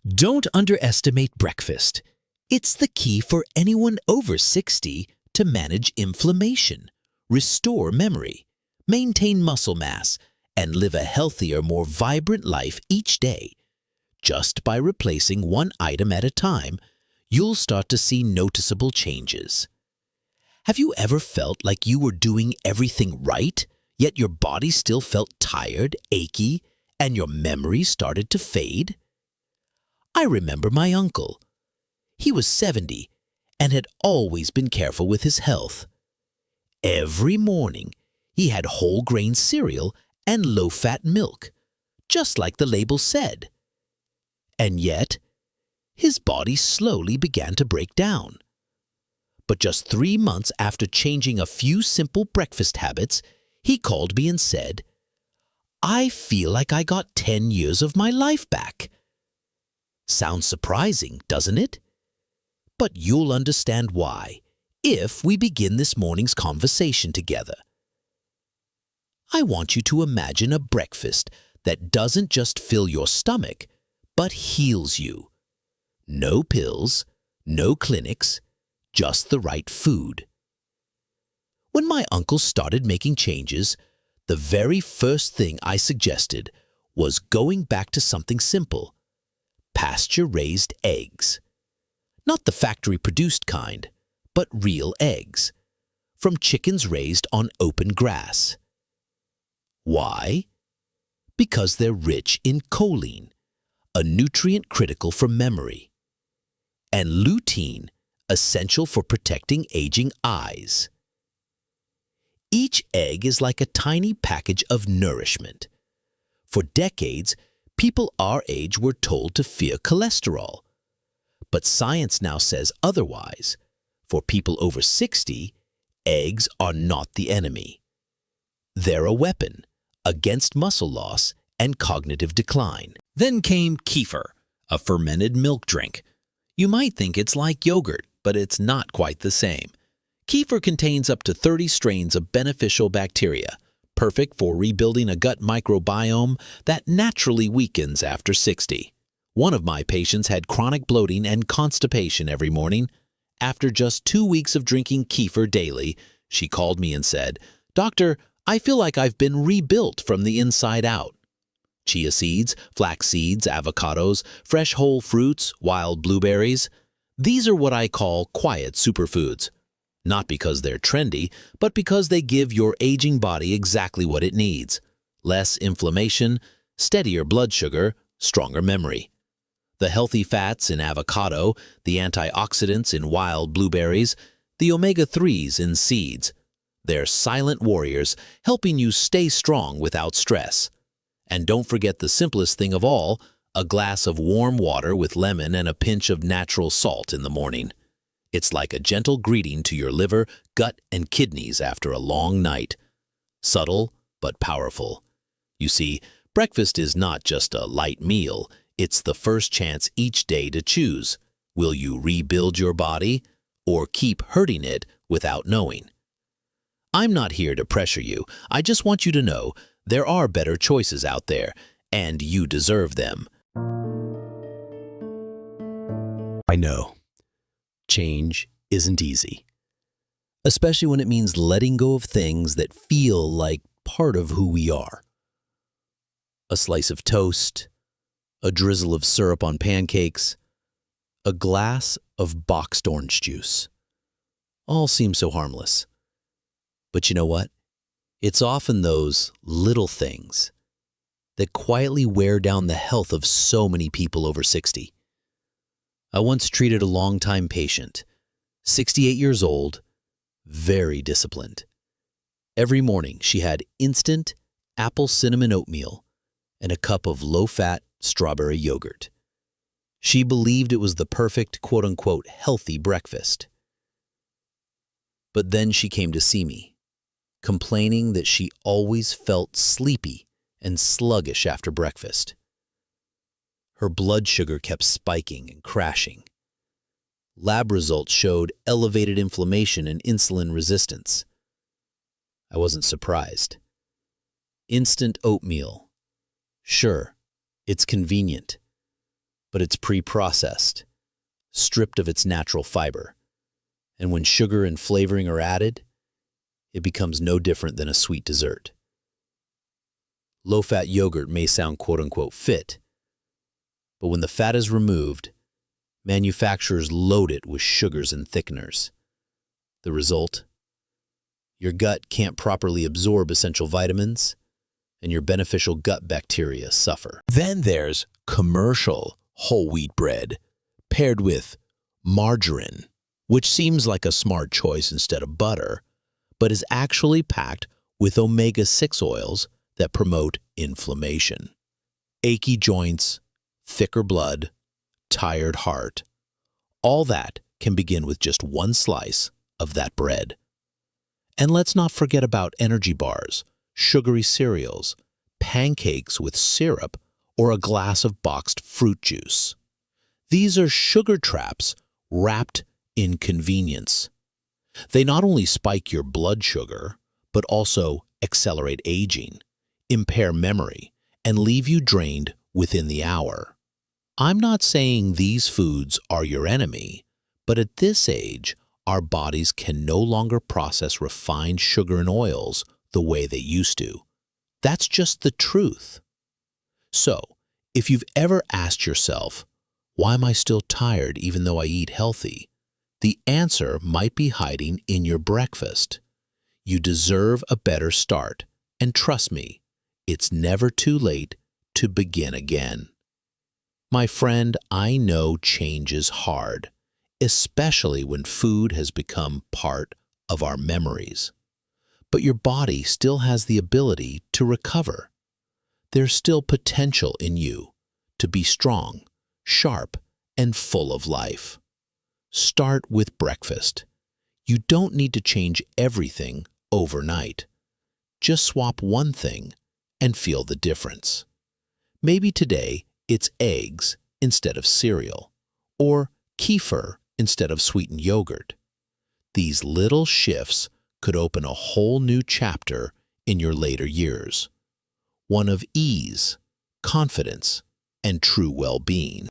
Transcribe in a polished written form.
Don't underestimate breakfast. It's the key for anyone over 60 to manage inflammation, restore memory, maintain muscle mass, and live a healthier, more vibrant life each day. Just by replacing one item at a time, you'll start to see noticeable changes. Have you ever felt like you were doing everything right, yet your body still felt tired, achy, and your memory started to fade? I remember my uncle. He was 70 and had always been careful with his health. Every morning, he had whole grain cereal and low-fat milk, just like the label said. And yet, his body slowly began to break down. But just 3 months after changing a few simple breakfast habits, he called me and said, "I feel like I got 10 years of my life back." Sounds surprising, doesn't it? But you'll understand why if we begin this morning's conversation together. I want you to imagine a breakfast that doesn't just fill your stomach, but heals you. No pills, no clinics, just the right food. When my uncle started making changes, the very first thing I suggested was going back to something simple: pasture-raised eggs. Not the factory-produced kind, but real eggs, from chickens raised on open grass. Why? Because they're rich in choline, a nutrient critical for memory, and lutein, essential for protecting aging eyes. Each egg is like a tiny package of nourishment. For decades, people our age were told to fear cholesterol. But science now says otherwise. For people over 60, eggs are not the enemy. They're a weapon against muscle loss and cognitive decline. Then came kefir, a fermented milk drink. You might think it's like yogurt, but it's not quite the same. Kefir contains up to 30 strains of beneficial bacteria, perfect for rebuilding a gut microbiome that naturally weakens after 60. One of my patients had chronic bloating and constipation every morning. After just 2 weeks of drinking kefir daily, she called me and said, "Doctor, I feel like I've been rebuilt from the inside out." Chia seeds, flax seeds, avocados, fresh whole fruits, wild blueberries. These are what I call quiet superfoods. Not because they're trendy, but because they give your aging body exactly what it needs: less inflammation, steadier blood sugar, stronger memory. The healthy fats in avocado, the antioxidants in wild blueberries, the omega-3s in seeds. They're silent warriors, helping you stay strong without stress. And don't forget the simplest thing of all, a glass of warm water with lemon and a pinch of natural salt in the morning. It's like a gentle greeting to your liver, gut, and kidneys after a long night. Subtle, but powerful. You see, breakfast is not just a light meal. It's the first chance each day to choose. Will you rebuild your body or keep hurting it without knowing? I'm not here to pressure you. I just want you to know there are better choices out there, and you deserve them. I know. Change isn't easy, especially when it means letting go of things that feel like part of who we are. A slice of toast, a drizzle of syrup on pancakes, a glass of boxed orange juice. All seem so harmless. But you know what? It's often those little things that quietly wear down the health of so many people over 60. I once treated a longtime patient, 68 years old, very disciplined. Every morning she had instant apple cinnamon oatmeal and a cup of low-fat strawberry yogurt. She believed it was the perfect quote-unquote healthy breakfast. But then she came to see me, complaining that she always felt sleepy and sluggish after breakfast. Her blood sugar kept spiking and crashing. Lab results showed elevated inflammation and insulin resistance. I wasn't surprised. Instant oatmeal. Sure, it's convenient. but it's pre-processed, stripped of its natural fiber. And when sugar and flavoring are added, it becomes no different than a sweet dessert. Low-fat yogurt may sound quote-unquote fit, but when the fat is removed, manufacturers load it with sugars and thickeners. The result? Your gut can't properly absorb essential vitamins, and your beneficial gut bacteria suffer. Then there's commercial whole wheat bread, paired with margarine, which seems like a smart choice instead of butter, but is actually packed with omega-6 oils that promote inflammation. Achy joints, thicker blood, tired heart. All that can begin with just one slice of that bread. And let's not forget about energy bars, sugary cereals, pancakes with syrup, or a glass of boxed fruit juice. These are sugar traps wrapped in convenience. They not only spike your blood sugar, but also accelerate aging, impair memory, and leave you drained within the hour. I'm not saying these foods are your enemy, but at this age, our bodies can no longer process refined sugar and oils the way they used to. That's just the truth. So, if you've ever asked yourself, why am I still tired even though I eat healthy? The answer might be hiding in your breakfast. You deserve a better start, and trust me, it's never too late to begin again. My friend, I know change is hard, especially when food has become part of our memories. But your body still has the ability to recover. There's still potential in you to be strong, sharp, and full of life. Start with breakfast. You don't need to change everything overnight. Just swap one thing and feel the difference. Maybe today it's eggs instead of cereal, or kefir instead of sweetened yogurt. These little shifts could open a whole new chapter in your later years, one of ease, confidence, and true well-being.